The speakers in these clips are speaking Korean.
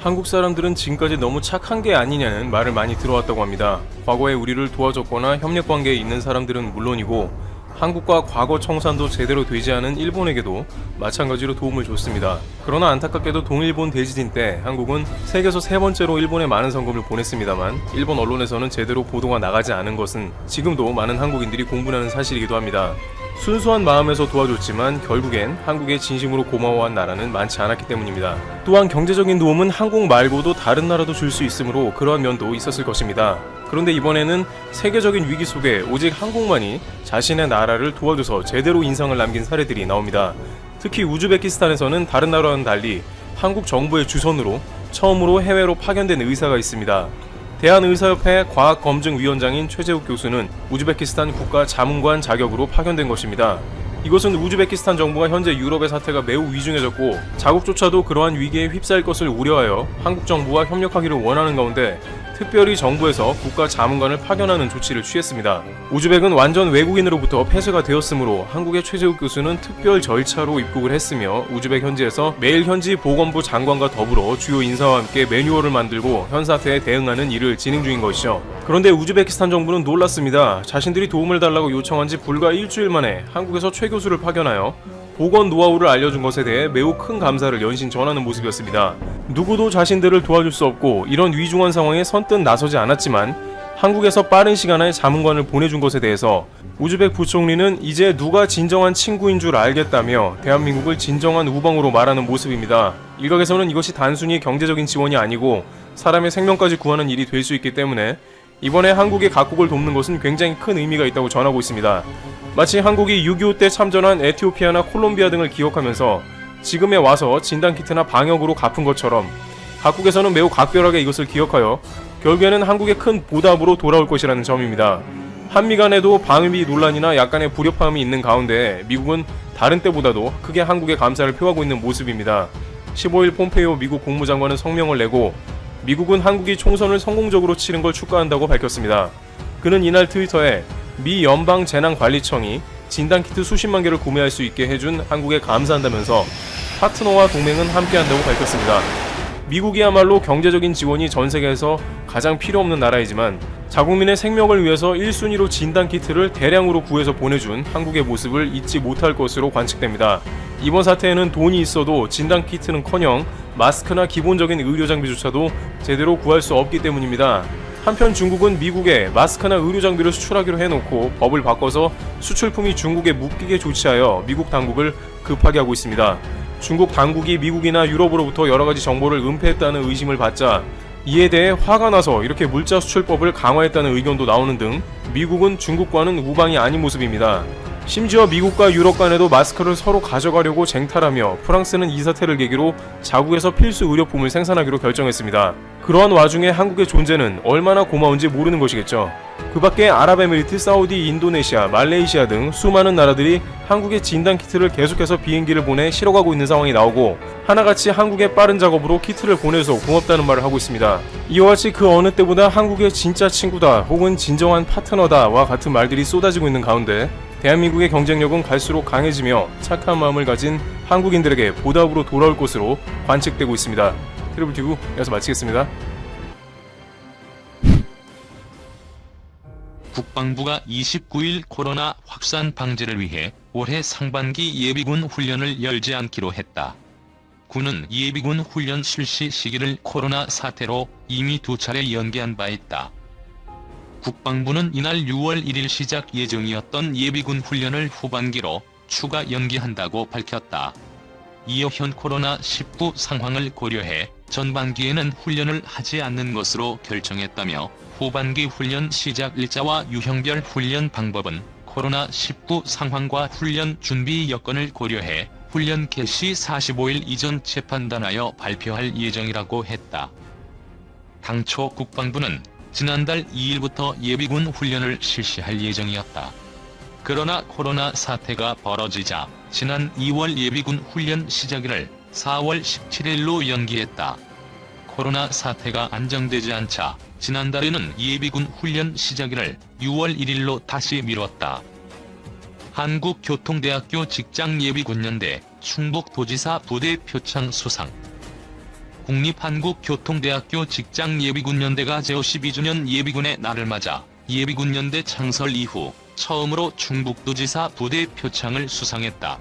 한국 사람들은 지금까지 너무 착한 게 아니냐는 말을 많이 들어왔다고 합니다. 과거에 우리를 도와줬거나 협력 관계에 있는 사람들은 물론이고 한국과 과거 청산도 제대로 되지 않은 일본에게도 마찬가지로 도움을 줬습니다. 그러나 안타깝게도 동일본 대지진 때 한국은 세계에서 세 번째로 일본에 많은 성금을 보냈습니다만 일본 언론에서는 제대로 보도가 나가지 않은 것은 지금도 많은 한국인들이 공분하는 사실이기도 합니다. 순수한 마음에서 도와줬지만 결국엔 한국에 진심으로 고마워한 나라는 많지 않았기 때문입니다. 또한 경제적인 도움은 한국 말고도 다른 나라도 줄 수 있으므로 그러한 면도 있었을 것입니다. 그런데 이번에는 세계적인 위기 속에 오직 한국만이 자신의 나라를 도와줘서 제대로 인상을 남긴 사례들이 나옵니다. 특히 우즈베키스탄에서는 다른 나라와는 달리 한국 정부의 주선으로 처음으로 해외로 파견된 의사가 있습니다. 대한의사협회 과학검증위원장인 최재욱 교수는 우즈베키스탄 국가자문관 자격으로 파견된 것입니다. 이것은 우즈베키스탄 정부가 현재 유럽의 사태가 매우 위중해졌고 자국조차도 그러한 위기에 휩싸일 것을 우려하여 한국 정부와 협력하기를 원하는 가운데 특별히 정부에서 국가자문관을 파견하는 조치를 취했습니다. 우즈벡은 완전 외국인으로부터 폐쇄가 되었으므로 한국의 최재욱 교수는 특별 절차로 입국을 했으며 우즈벡 현지에서 매일 현지 보건부 장관과 더불어 주요 인사와 함께 매뉴얼을 만들고 현 사태에 대응하는 일을 진행 중인 것이죠. 그런데 우즈베키스탄 정부는 놀랐습니다. 자신들이 도움을 달라고 요청한 지 불과 일주일 만에 한국에서 최 교수를 파견하여 보건 노하우를 알려준 것에 대해 매우 큰 감사를 연신 전하는 모습이었습니다. 누구도 자신들을 도와줄 수 없고 이런 위중한 상황에 선뜻 나서지 않았지만 한국에서 빠른 시간 안에 자문관을 보내준 것에 대해서 우즈벡 부총리는 이제 누가 진정한 친구인 줄 알겠다며 대한민국을 진정한 우방으로 말하는 모습입니다. 일각에서는 이것이 단순히 경제적인 지원이 아니고 사람의 생명까지 구하는 일이 될 수 있기 때문에 이번에 한국의 각국을 돕는 것은 굉장히 큰 의미가 있다고 전하고 있습니다. 마치 한국이 6.25 때 참전한 에티오피아나 콜롬비아 등을 기억하면서 지금에 와서 진단키트나 방역으로 갚은 것처럼 각국에서는 매우 각별하게 이것을 기억하여 결국에는 한국의 큰 보답으로 돌아올 것이라는 점입니다. 한미 간에도 방위비 논란이나 약간의 불협화음이 있는 가운데 미국은 다른 때보다도 크게 한국에 감사를 표하고 있는 모습입니다. 15일 폼페이오 미국 국무장관은 성명을 내고 미국은 한국이 총선을 성공적으로 치른 걸 축하한다고 밝혔습니다. 그는 이날 트위터에 미 연방재난관리청이 진단키트 수십만 개를 구매할 수 있게 해준 한국에 감사한다면서 파트너와 동맹은 함께한다고 밝혔습니다. 미국이야말로 경제적인 지원이 전 세계에서 가장 필요 없는 나라이지만 자국민의 생명을 위해서 1순위로 진단키트를 대량으로 구해서 보내준 한국의 모습을 잊지 못할 것으로 관측됩니다. 이번 사태에는 돈이 있어도 진단키트는커녕 마스크나 기본적인 의료장비조차도 제대로 구할 수 없기 때문입니다. 한편 중국은 미국에 마스크나 의료장비를 수출하기로 해놓고 법을 바꿔서 수출품이 중국에 묶이게 조치하여 미국 당국을 급하게 하고 있습니다. 중국 당국이 미국이나 유럽으로부터 여러가지 정보를 은폐했다는 의심을 받자 이에 대해 화가 나서 이렇게 물자 수출법을 강화했다는 의견도 나오는 등 미국은 중국과는 우방이 아닌 모습입니다. 심지어 미국과 유럽 간에도 마스크를 서로 가져가려고 쟁탈하며 프랑스는 이 사태를 계기로 자국에서 필수 의료품을 생산하기로 결정했습니다. 그러한 와중에 한국의 존재는 얼마나 고마운지 모르는 것이겠죠. 그 밖에 아랍에미리트, 사우디, 인도네시아, 말레이시아 등 수많은 나라들이 한국의 진단키트를 계속해서 비행기를 보내 실어가고 있는 상황이 나오고 하나같이 한국의 빠른 작업으로 키트를 보내서 고맙다는 말을 하고 있습니다. 이와 같이 그 어느 때보다 한국의 진짜 친구다 혹은 진정한 파트너다와 같은 말들이 쏟아지고 있는 가운데 대한민국의 경쟁력은 갈수록 강해지며 착한 마음을 가진 한국인들에게 보답으로 돌아올 것으로 관측되고 있습니다. 트리블티브 여기서 마치겠습니다. 국방부가 29일 코로나 확산 방지를 위해 올해 상반기 예비군 훈련을 열지 않기로 했다. 군은 예비군 훈련 실시 시기를 코로나 사태로 이미 2차례 연기한 바 있다. 국방부는 이날 6월 1일 시작 예정이었던 예비군 훈련을 후반기로 추가 연기한다고 밝혔다. 이어 현 코로나19 상황을 고려해 전반기에는 훈련을 하지 않는 것으로 결정했다며 후반기 훈련 시작 일자와 유형별 훈련 방법은 코로나19 상황과 훈련 준비 여건을 고려해 훈련 개시 45일 이전 재판단하여 발표할 예정이라고 했다. 당초 국방부는 지난달 2일부터 예비군 훈련을 실시할 예정이었다. 그러나 코로나 사태가 벌어지자 지난 2월 예비군 훈련 시작일을 4월 17일로 연기했다. 코로나 사태가 안정되지 않자 지난달에는 예비군 훈련 시작일을 6월 1일로 다시 미뤘다. 한국교통대학교 직장예비군연대 충북도지사 부대 표창 수상. 국립한국교통대학교 직장예비군연대가 제52주년 예비군의 날을 맞아 예비군연대 창설 이후 처음으로 충북도지사 부대 표창을 수상했다.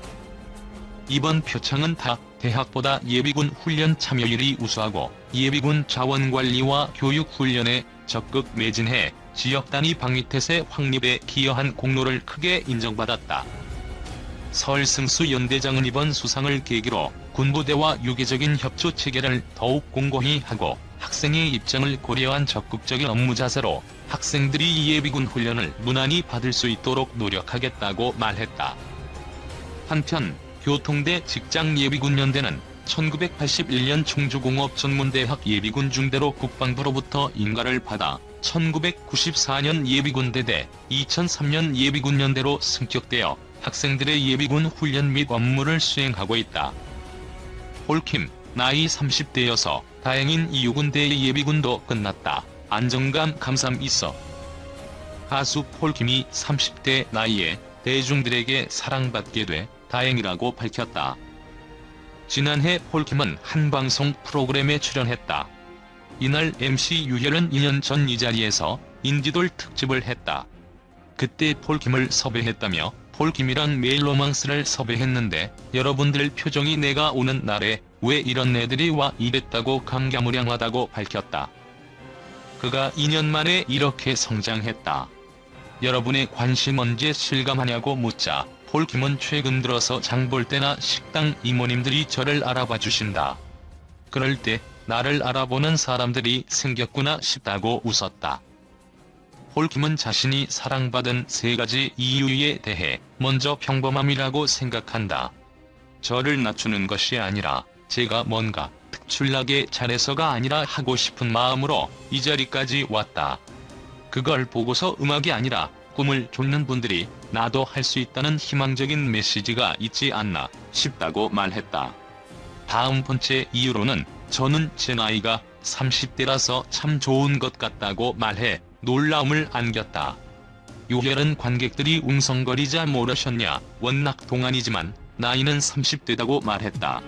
이번 표창은 타 대학보다 예비군 훈련 참여율이 우수하고 예비군 자원관리와 교육훈련에 적극 매진해 지역단위 방위태세 확립에 기여한 공로를 크게 인정받았다. 서울승수 연대장은 이번 수상을 계기로 군부대와 유기적인 협조 체계를 더욱 공고히 하고 학생의 입장을 고려한 적극적인 업무 자세로 학생들이 예비군 훈련을 무난히 받을 수 있도록 노력하겠다고 말했다. 한편 교통대 직장예비군연대는 1981년 충주공업전문대학 예비군 중대로 국방부로부터 인가를 받아 1994년 예비군대대, 2003년 예비군연대로 승격되어 학생들의 예비군 훈련 및 업무를 수행하고 있다. 폴킴, 나이 30대여서 다행인 이유군대의 예비군도 끝났다. 안정감 감삼 있어. 가수 폴킴이 30대 나이에 대중들에게 사랑받게 돼 다행이라고 밝혔다. 지난해 폴킴은 한 방송 프로그램에 출연했다. 이날 MC 유혈은 2년 전 이 자리에서 인디돌 특집을 했다. 그때 폴킴을 섭외했다며 폴킴이랑 매일 로망스를 섭외했는데 여러분들 표정이 내가 오는 날에 왜 이런 애들이 와 이랬다고 감개무량하다고 밝혔다. 그가 2년 만에 이렇게 성장했다. 여러분의 관심 언제 실감하냐고 묻자 폴킴은 최근 들어서 장 볼 때나 식당 이모님들이 저를 알아봐 주신다. 그럴 때 나를 알아보는 사람들이 생겼구나 싶다고 웃었다. 폴킴은 자신이 사랑받은 3가지 이유에 대해 먼저 평범함이라고 생각한다. 저를 낮추는 것이 아니라 제가 뭔가 특출나게 잘해서가 아니라 하고 싶은 마음으로 이 자리까지 왔다. 그걸 보고서 음악이 아니라 꿈을 쫓는 분들이 나도 할 수 있다는 희망적인 메시지가 있지 않나 싶다고 말했다. 다음 번째 이유로는 저는 제 나이가 30대라서 참 좋은 것 같다고 말해 놀라움을 안겼다. 유혈은 관객들이 웅성거리자 모르셨냐, 워낙 동안이지만 나이는 30대다고 말했다.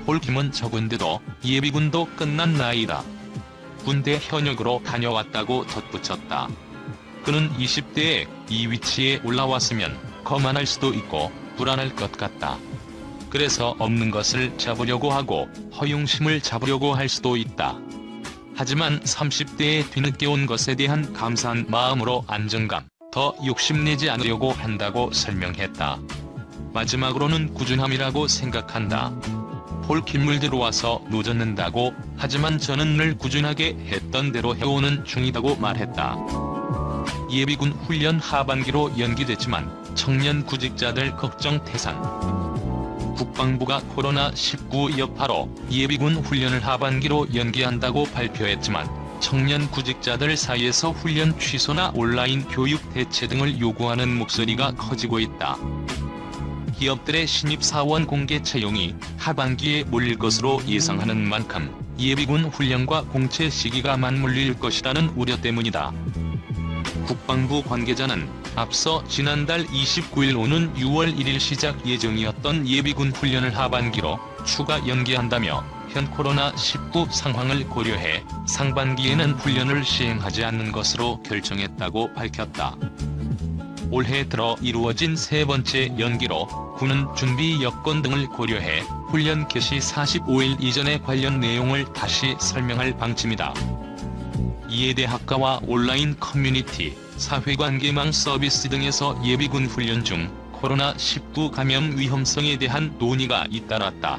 폴킴은 적은데도 예비군도 끝난 나이다. 군대 현역으로 다녀왔다고 덧붙였다. 그는 20대에 이 위치에 올라왔으면 거만할 수도 있고 불안할 것 같다. 그래서 없는 것을 잡으려고 하고 허용심을 잡으려고 할 수도 있다. 하지만 30대에 뒤늦게 온 것에 대한 감사한 마음으로 안정감, 더 욕심내지 않으려고 한다고 설명했다. 마지막으로는 꾸준함이라고 생각한다. 폴킴물 들어와서 늦었는다고 하지만 저는 늘 꾸준하게 했던 대로 해오는 중이다고 말했다. 예비군 훈련 하반기로 연기됐지만 청년 구직자들 걱정 태산. 국방부가 코로나19 여파로 예비군 훈련을 하반기로 연기한다고 발표했지만 청년 구직자들 사이에서 훈련 취소나 온라인 교육 대체 등을 요구하는 목소리가 커지고 있다. 기업들의 신입사원 공개 채용이 하반기에 몰릴 것으로 예상하는 만큼 예비군 훈련과 공채 시기가 맞물릴 것이라는 우려 때문이다. 국방부 관계자는 앞서 지난달 29일 오는 6월 1일 시작 예정이었던 예비군 훈련을 하반기로 추가 연기한다며 현 코로나19 상황을 고려해 상반기에는 훈련을 시행하지 않는 것으로 결정했다고 밝혔다. 올해 들어 이루어진 3번째 연기로 군은 준비 여건 등을 고려해 훈련 개시 45일 이전에 관련 내용을 다시 설명할 방침이다. 이에 대학가와 온라인 커뮤니티, 사회관계망 서비스 등에서 예비군 훈련 중 코로나19 감염 위험성에 대한 논의가 잇따랐다.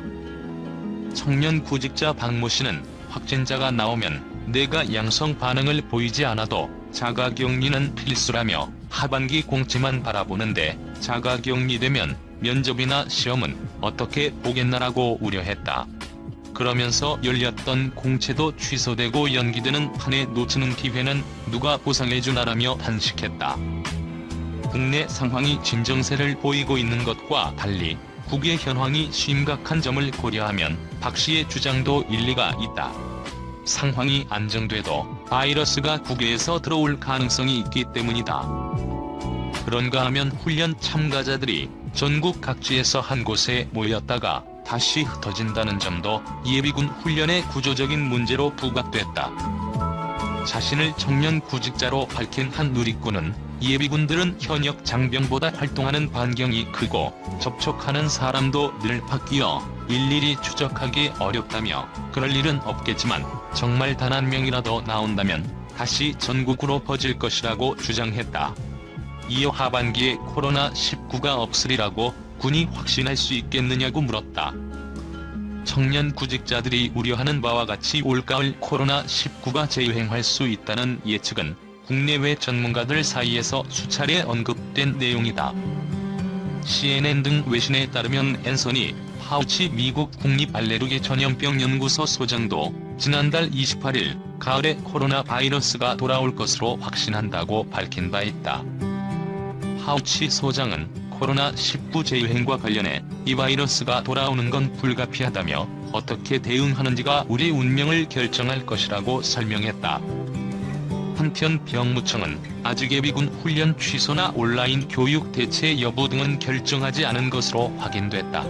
청년 구직자 박모 씨는 확진자가 나오면 내가 양성 반응을 보이지 않아도 자가격리는 필수라며 하반기 공채만 바라보는데 자가격리되면 면접이나 시험은 어떻게 보겠나라고 우려했다. 그러면서 열렸던 공채도 취소되고 연기되는 판에 놓치는 기회는 누가 보상해주나라며 단식했다. 국내 상황이 진정세를 보이고 있는 것과 달리 국외 현황이 심각한 점을 고려하면 박 씨의 주장도 일리가 있다. 상황이 안정돼도 바이러스가 국외에서 들어올 가능성이 있기 때문이다. 그런가 하면 훈련 참가자들이 전국 각지에서 한 곳에 모였다가 다시 흩어진다는 점도 예비군 훈련의 구조적인 문제로 부각됐다. 자신을 청년 구직자로 밝힌 한 누리꾼은 예비군들은 현역 장병보다 활동하는 반경이 크고 접촉하는 사람도 늘 바뀌어 일일이 추적하기 어렵다며 그럴 일은 없겠지만 정말 단 한 명이라도 나온다면 다시 전국으로 퍼질 것이라고 주장했다. 이어 하반기에 코로나19가 없으리라고 군이 확신할 수 있겠느냐고 물었다. 청년 구직자들이 우려하는 바와 같이 올가을 코로나19가 재유행할 수 있다는 예측은 국내외 전문가들 사이에서 수차례 언급된 내용이다. CNN 등 외신에 따르면 앤서니 파우치 미국 국립알레르기 전염병 연구소 소장도 지난달 28일 가을에 코로나 바이러스가 돌아올 것으로 확신한다고 밝힌 바 있다. 파우치 소장은 코로나19 재유행과 관련해 이 바이러스가 돌아오는 건 불가피하다며 어떻게 대응하는지가 우리 운명을 결정할 것이라고 설명했다. 한편 병무청은 아직 예비군 훈련 취소나 온라인 교육 대체 여부 등은 결정하지 않은 것으로 확인됐다.